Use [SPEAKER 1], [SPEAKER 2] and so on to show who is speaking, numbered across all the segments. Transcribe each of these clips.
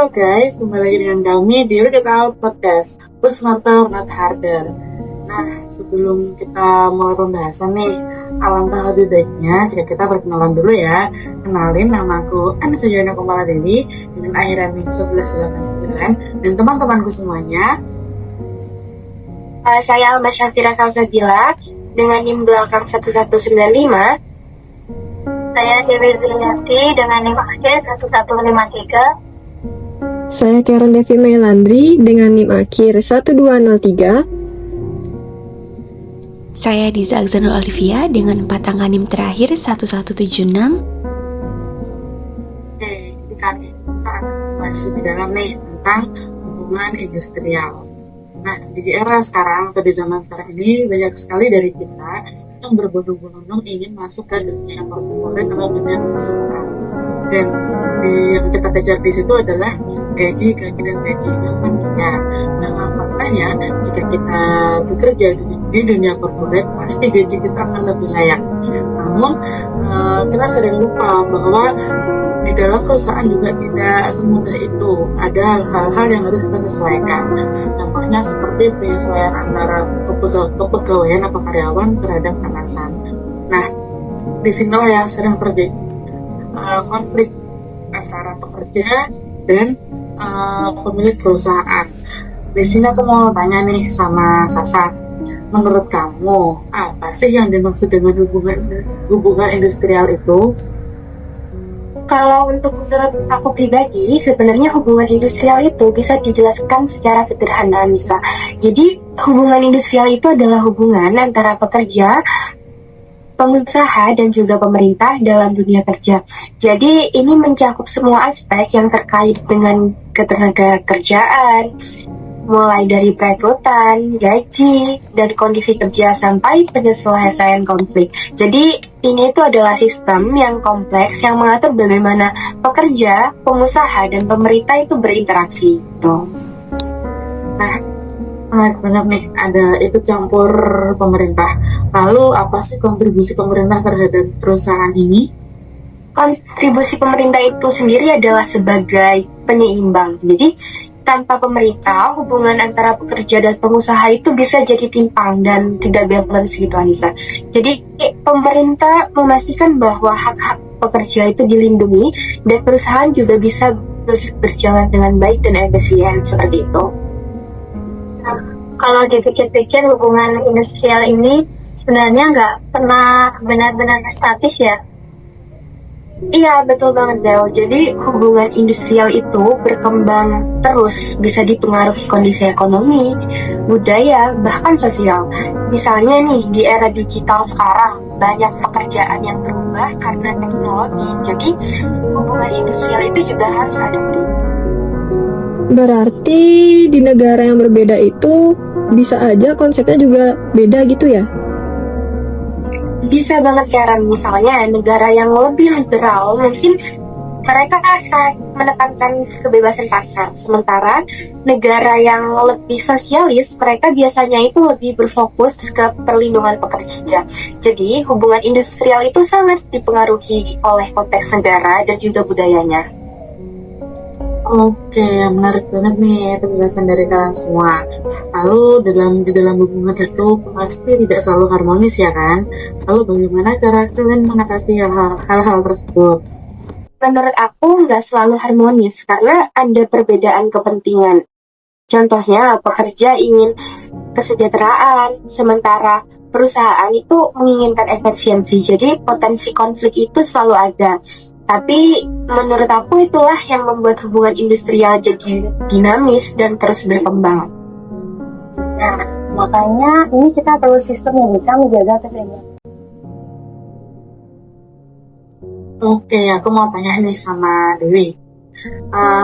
[SPEAKER 1] guys, kembali lagi dengan kami di Read It Out Podcast, Work Smarter Not Harder. Nah, sebelum kita mulai pembahasan nih, alangkah lebih baiknya jika kita perkenalan dulu ya. Kenalin, nama aku Anissa Joana Kumala Dewi dengan akhiran 1189 dan teman-temanku semuanya.
[SPEAKER 2] Saya Alma Syafira Salsabila dengan NIM belakang 1195.
[SPEAKER 3] Saya Dewi Ziliati dengan NIM akhir 1153.
[SPEAKER 4] Saya Karen Devi Melandri dengan NIM akhir 1203.
[SPEAKER 5] Saya Diza Aksanul Olivia dengan 4 angka NIM terakhir 1176.
[SPEAKER 1] Oke, kita masih di dalam nih tentang hubungan industrial. Nah, di era sekarang atau di zaman sekarang ini banyak sekali dari kita yang berbondong-bondong ingin masuk ke dunia korporat atau dunia perusahaan. Dan yang kita kejar di situ adalah gaji dan gaji memang ya. Memang faktanya jika kita bekerja di dunia korporat pasti gaji kita akan lebih layak. Namun kita sering lupa bahwa di dalam perusahaan juga tidak semudah itu. Ada hal-hal yang harus kita sesuaikan. Contohnya seperti penyesuaian antara kepegawaian atau karyawan terhadap atasan. Nah, di sini ya sering terjadi konflik antara pekerja dan pemilik perusahaan. Di sini aku mau tanya nih sama Sasa. Menurut kamu, apa sih yang dimaksud dengan hubungan industrial itu?
[SPEAKER 2] Kalau untuk menurut aku pribadi, sebenarnya hubungan industrial itu bisa dijelaskan secara sederhana, Nisa. Jadi, hubungan industrial itu adalah hubungan antara pekerja, pengusaha, dan juga pemerintah dalam dunia kerja. Jadi, ini mencakup semua aspek yang terkait dengan ketenagakerjaan, mulai dari perekrutan, gaji, dan kondisi kerja sampai penyelesaian konflik. Jadi ini itu adalah sistem yang kompleks yang mengatur bagaimana pekerja, pengusaha, dan pemerintah itu berinteraksi.
[SPEAKER 1] Nah, menarik banget nih, ada ikut campur pemerintah. Lalu apa sih kontribusi pemerintah terhadap perusahaan ini?
[SPEAKER 2] Kontribusi pemerintah itu sendiri adalah sebagai penyeimbang. Jadi tanpa pemerintah, hubungan antara pekerja dan pengusaha itu bisa jadi timpang dan tidak balance gitu, Anissa. Jadi, pemerintah memastikan bahwa hak-hak pekerja itu dilindungi dan perusahaan juga bisa berjalan dengan baik dan efisien seperti itu.
[SPEAKER 3] Kalau dipikir-pikir hubungan industrial ini sebenarnya nggak pernah benar-benar statis ya.
[SPEAKER 2] Iya, betul banget, Deo. Jadi hubungan industrial itu berkembang terus, bisa dipengaruhi kondisi ekonomi, budaya, bahkan sosial. Misalnya nih, di era digital sekarang, banyak pekerjaan yang berubah karena teknologi. Jadi hubungan industrial itu juga harus adaptif.
[SPEAKER 4] Berarti di negara yang berbeda itu bisa aja konsepnya juga beda gitu ya?
[SPEAKER 2] Bisa banget, Karen. Misalnya negara yang lebih liberal mungkin mereka akan menekankan kebebasan pasar, sementara negara yang lebih sosialis mereka biasanya itu lebih berfokus ke perlindungan pekerja. Jadi hubungan industrial itu sangat dipengaruhi oleh konteks negara dan juga budayanya.
[SPEAKER 1] Oke, menarik banget nih penjelasan dari kalian semua. Lalu di dalam hubungan itu pasti tidak selalu harmonis ya kan? Lalu bagaimana cara kalian mengatasi hal-hal tersebut?
[SPEAKER 2] Menurut aku nggak selalu harmonis karena ada perbedaan kepentingan. Contohnya pekerja ingin kesejahteraan, sementara perusahaan itu menginginkan efisiensi. Jadi potensi konflik itu selalu ada. Tapi menurut aku itulah yang membuat hubungan industrial jadi dinamis dan terus berkembang.
[SPEAKER 6] Nah, makanya ini kita perlu sistem yang bisa menjaga keseimbangan.
[SPEAKER 1] Oke, aku mau tanya nih sama Dewi.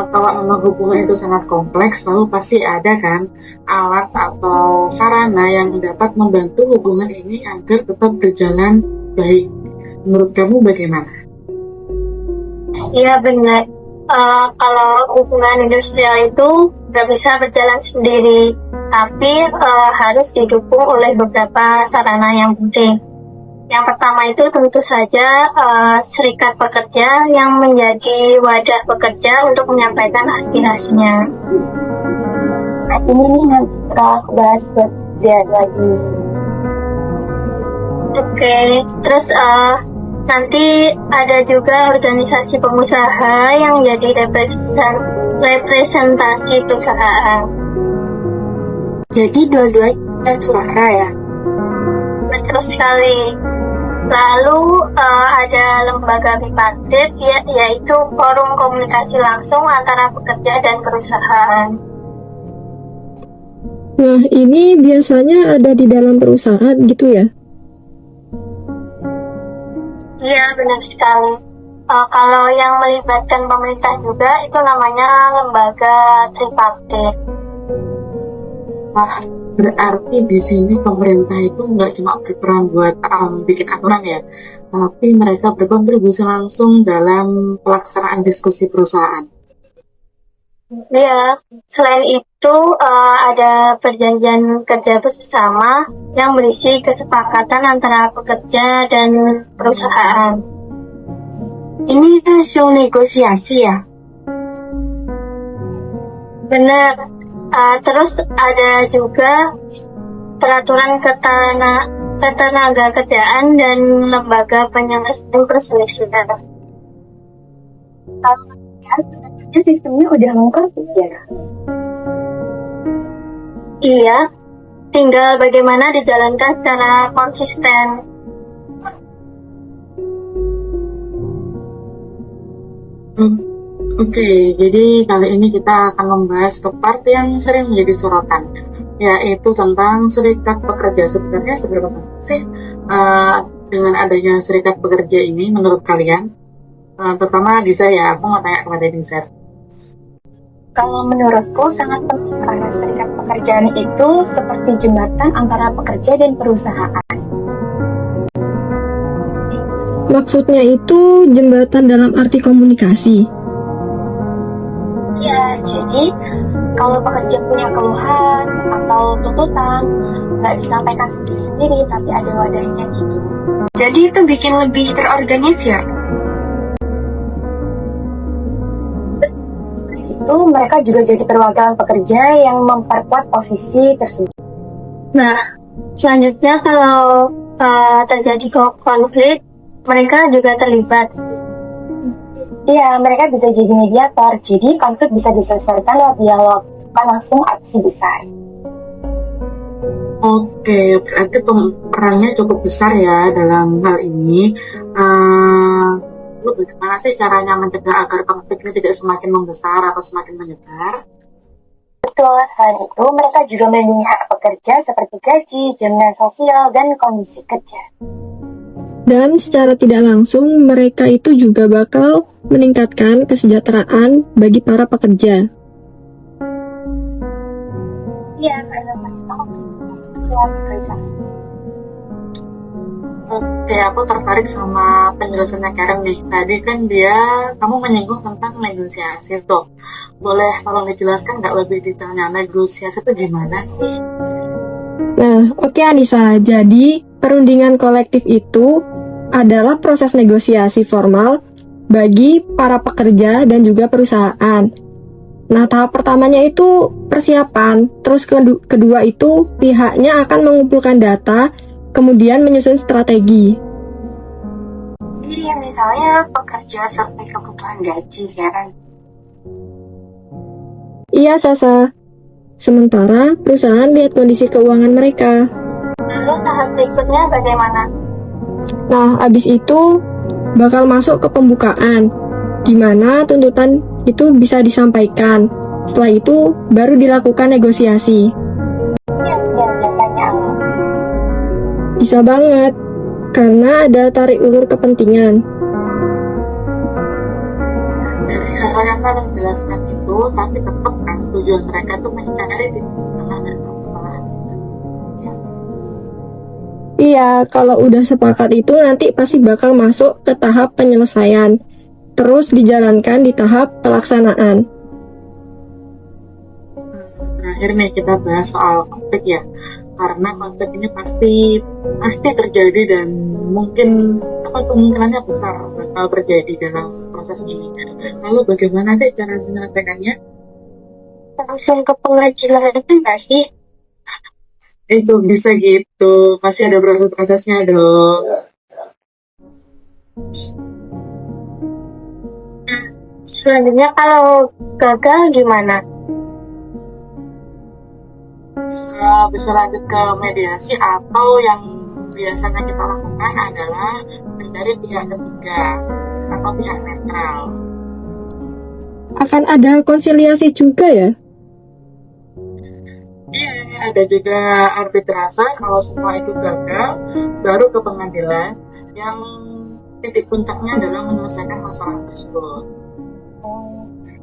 [SPEAKER 1] Kalau memang hubungan itu sangat kompleks, lalu pasti ada kan alat atau sarana yang dapat membantu hubungan ini agar tetap berjalan baik. Menurut kamu bagaimana?
[SPEAKER 3] Iya benar. Kalau hubungan industrial itu nggak bisa berjalan sendiri, tapi harus didukung oleh beberapa sarana yang penting. Yang pertama itu tentu saja serikat pekerja yang menjadi wadah pekerja untuk menyampaikan aspirasinya.
[SPEAKER 6] Nah, ini nih nanti aku bahas lihat lagi.
[SPEAKER 3] Oke, terus nanti ada juga organisasi pengusaha yang jadi representasi perusahaan.
[SPEAKER 2] Jadi dua-duanya suara ya.
[SPEAKER 3] Betul sekali. Lalu ada lembaga bipartit, yaitu forum komunikasi langsung antara pekerja dan perusahaan.
[SPEAKER 4] Nah, ini biasanya ada di dalam perusahaan gitu ya?
[SPEAKER 3] Iya, benar sekali. Kalau yang melibatkan pemerintah juga, itu namanya lembaga tripartit.
[SPEAKER 1] Wah, berarti di sini pemerintah itu nggak cuma berperan buat bikin aturan ya, tapi mereka berkontribusi langsung dalam pelaksanaan diskusi perusahaan.
[SPEAKER 3] Iya, selain itu ada perjanjian kerja bersama yang berisi kesepakatan antara pekerja dan perusahaan.
[SPEAKER 2] Ini hasil negosiasi ya?
[SPEAKER 3] Benar. Terus ada juga peraturan ketenaga kerjaan dan lembaga penyelesaian perselisihan.
[SPEAKER 6] Sistemnya udah lengkap ya.
[SPEAKER 3] Iya, tinggal bagaimana dijalankan secara konsisten.
[SPEAKER 1] Oke, jadi kali ini kita akan membahas ke part yang sering menjadi sorotan, yaitu tentang serikat pekerja. Sebenarnya seberapa penting sih dengan adanya serikat pekerja ini menurut kalian? Terutama Disa ya, aku mau tanya kepada Disa.
[SPEAKER 6] Kalau menurutku sangat penting karena serikat pekerjaan itu seperti jembatan antara pekerja dan perusahaan.
[SPEAKER 4] Maksudnya itu jembatan dalam arti komunikasi.
[SPEAKER 6] Ya, jadi kalau pekerja punya keluhan atau tuntutan, nggak disampaikan sendiri-sendiri, tapi ada wadahnya gitu.
[SPEAKER 2] Jadi itu bikin lebih terorganisir.
[SPEAKER 6] Itu mereka juga jadi perwakilan pekerja yang memperkuat posisi tersebut.
[SPEAKER 3] Nah, selanjutnya kalau terjadi konflik, mereka juga terlibat.
[SPEAKER 6] Iya, mereka bisa jadi mediator, jadi konflik bisa diselesaikan lewat dialog, bukan langsung aksi besar.
[SPEAKER 1] Oke, berarti perannya cukup besar ya dalam hal ini. Bagaimana sih caranya mencegah agar konflik ini tidak semakin membesar atau semakin menyebar?
[SPEAKER 6] Betul, selain itu mereka juga melindungi hak pekerja seperti gaji, jaminan sosial, dan kondisi kerja.
[SPEAKER 4] Dan secara tidak langsung mereka itu juga bakal meningkatkan kesejahteraan bagi para pekerja.
[SPEAKER 6] Iya, karena mereka lewat legalisasi.
[SPEAKER 1] Oke, aku tertarik sama penjelasannya Karen nih. Tadi kan kamu menyinggung tentang negosiasi tuh. Boleh tolong dijelaskan nggak lebih detailnya negosiasi itu gimana sih?
[SPEAKER 4] Nah, oke Anissa, jadi perundingan kolektif itu adalah proses negosiasi formal bagi para pekerja dan juga perusahaan. Nah, tahap pertamanya itu persiapan, terus kedua itu pihaknya akan mengumpulkan data, kemudian menyusun strategi.
[SPEAKER 2] Jadi misalnya pekerja survei kebutuhan gaji, Karen.
[SPEAKER 4] Iya, Sasa. Sementara perusahaan lihat kondisi keuangan mereka.
[SPEAKER 3] Lalu tahap berikutnya bagaimana?
[SPEAKER 4] Nah, abis itu bakal masuk ke pembukaan, di mana tuntutan itu bisa disampaikan. Setelah itu baru dilakukan negosiasi.
[SPEAKER 6] Yang datanya apa?
[SPEAKER 4] Bisa banget, karena ada tarik ulur kepentingan.
[SPEAKER 1] Dari hal yang kalian jelaskan itu, tapi tetap kan tujuan mereka tuh mencari titik tengah dari permasalahan.
[SPEAKER 4] Iya, kalau udah sepakat itu nanti pasti bakal masuk ke tahap penyelesaian, terus dijalankan di tahap pelaksanaan.
[SPEAKER 1] Terakhir nih kita bahas soal konflik ya. karena konflik ini pasti terjadi dan mungkin kemungkinannya besar bakal terjadi dalam proses ini. Lalu bagaimana deh cara menyelesaikannya?
[SPEAKER 2] Langsung ke pengadilan itu nggak sih?
[SPEAKER 1] Itu bisa gitu, pasti ada proses-prosesnya dong.
[SPEAKER 3] Selanjutnya kalau gagal gimana?
[SPEAKER 1] Bisa lanjut ke mediasi atau yang biasanya kita lakukan adalah mencari pihak ketiga atau pihak netral.
[SPEAKER 4] Akan ada konsiliasi juga ya?
[SPEAKER 1] Iya, ada juga arbitrase. Kalau semua itu gagal, baru ke pengadilan yang titik puncaknya adalah menyelesaikan masalah tersebut.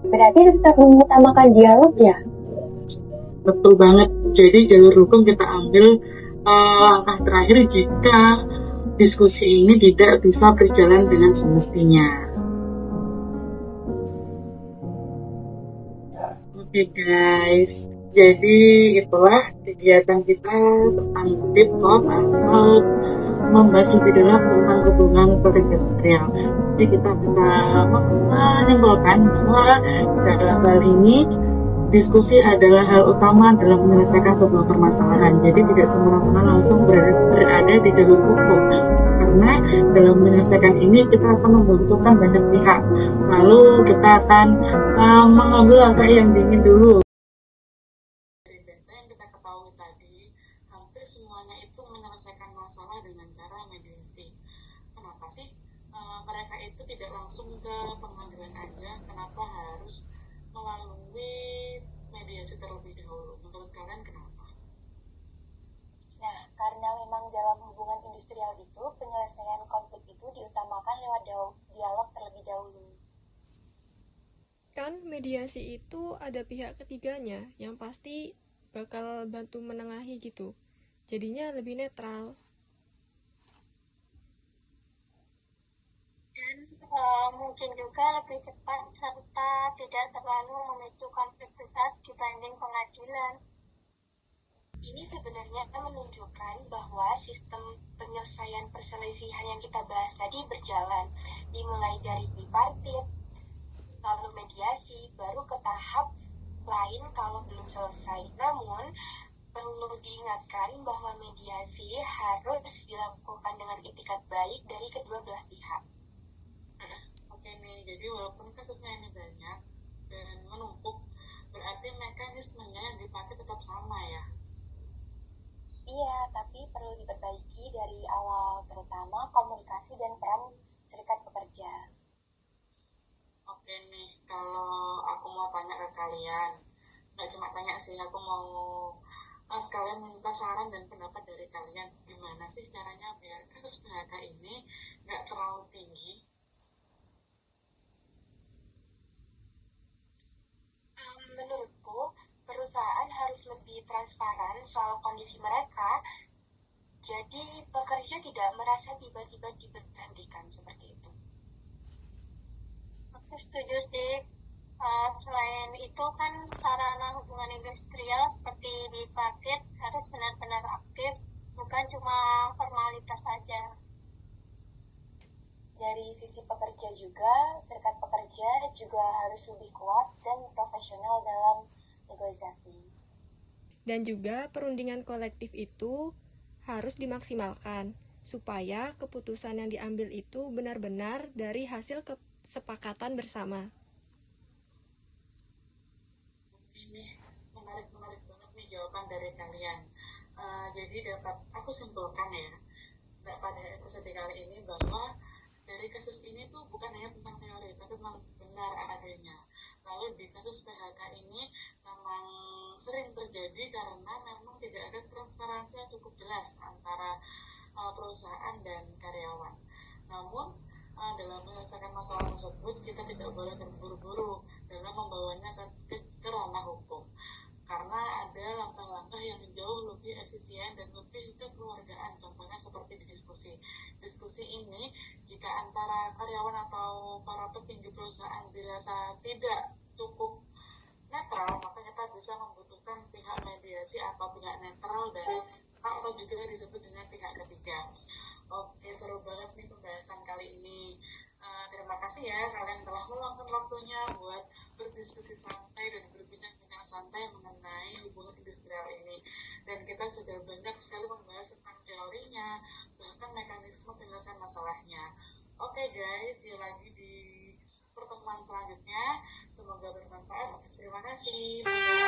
[SPEAKER 6] Berarti tetap mengutamakan dialog ya?
[SPEAKER 1] Betul banget. Jadi jalur hukum kita ambil langkah terakhir jika diskusi ini tidak bisa berjalan dengan semestinya. Oke guys, jadi itulah kegiatan kita tentang deep talk atau membahas lebih dalam tentang hubungan perindustrial. Jadi kita bisa menyimpulkan bahwa dalam hal ini diskusi adalah hal utama dalam menyelesaikan sebuah permasalahan. Jadi tidak semena-mena langsung berada di jalur hukum. Karena dalam menyelesaikan ini kita akan membutuhkan banyak pihak. Lalu kita akan mengambil langkah yang dingin dulu. Dari data yang kita ketahui tadi, hampir semuanya itu menyelesaikan masalah dengan cara mediasi. Kenapa sih mereka itu tidak langsung ke pengadilan aja? Kenapa harus melalui mediasi terlebih dahulu? Menurut kalian kenapa?
[SPEAKER 6] Nah, karena memang dalam hubungan industrial itu, penyelesaian konflik itu diutamakan lewat dialog terlebih dahulu.
[SPEAKER 4] Kan mediasi itu ada pihak ketiganya yang pasti bakal bantu menengahi gitu. Jadinya lebih netral.
[SPEAKER 3] Dan mungkin juga lebih cepat serta tidak terlalu memicu konflik besar dibanding pengadilan.
[SPEAKER 6] Ini sebenarnya menunjukkan bahwa sistem penyelesaian perselisihan yang kita bahas tadi berjalan, dimulai dari bipartit, lalu mediasi, baru ke tahap lain kalau belum selesai. Namun, perlu diingatkan bahwa mediasi harus dilakukan dengan itikat baik dari kedua belah pihak.
[SPEAKER 1] Oke nih, jadi walaupun kasusnya ini banyak dan menumpuk, berarti mekanismenya yang dipakai tetap sama ya?
[SPEAKER 6] Iya, tapi perlu diperbaiki dari awal, terutama komunikasi dan peran serikat pekerja.
[SPEAKER 1] Oke nih, kalau aku mau tanya ke kalian, nggak cuma tanya sih, aku mau sekalian minta saran dan pendapat dari kalian. Gimana sih caranya biar kasus PHK ini nggak terlalu tinggi?
[SPEAKER 6] Menurutku, perusahaan harus lebih transparan soal kondisi mereka, jadi pekerja tidak merasa tiba-tiba diberhentikan seperti itu.
[SPEAKER 3] Aku setuju sih. Selain itu kan sarana hubungan industrial seperti bipartit harus benar-benar aktif, bukan cuma formalitas saja.
[SPEAKER 6] Dari sisi pekerja juga, serikat pekerja juga harus lebih kuat dan profesional dalam negosiasi.
[SPEAKER 4] Dan juga perundingan kolektif itu harus dimaksimalkan supaya keputusan yang diambil itu benar-benar dari hasil kesepakatan bersama.
[SPEAKER 1] Ini menarik banget nih jawaban dari kalian. Jadi dapat aku simpulkan ya, pada episode kali ini bahwa dari kasus ini tuh bukan hanya tentang teori, tapi memang benar adanya. Lalu di kasus PHK ini memang sering terjadi karena memang tidak ada transparansi yang cukup jelas antara perusahaan dan karyawan. Namun dalam menyelesaikan masalah tersebut kita tidak boleh terburu-buru dalam membawanya ke ranah hukum, karena ada langkah-langkah yang jauh lebih efisien dan lebih kekeluargaan. Contohnya seperti diskusi ini, jika antara karyawan atau para petinggi perusahaan dirasa tidak cukup netral, maka kita bisa membutuhkan pihak mediasi atau pihak netral dari atau juga disebut dengan pihak ketiga. Oke, seru banget nih pembahasan kali ini. Terima kasih ya kalian telah meluangkan waktunya buat berdiskusi santai dan berbincang-bincang santai mengenai hubungan industrial ini. Dan kita sudah banyak sekali membahas tentang teorinya, bahkan mekanisme penyelesaian masalahnya. Oke guys, see you lagi di pertemuan selanjutnya. Semoga bermanfaat. Terima kasih. Bye.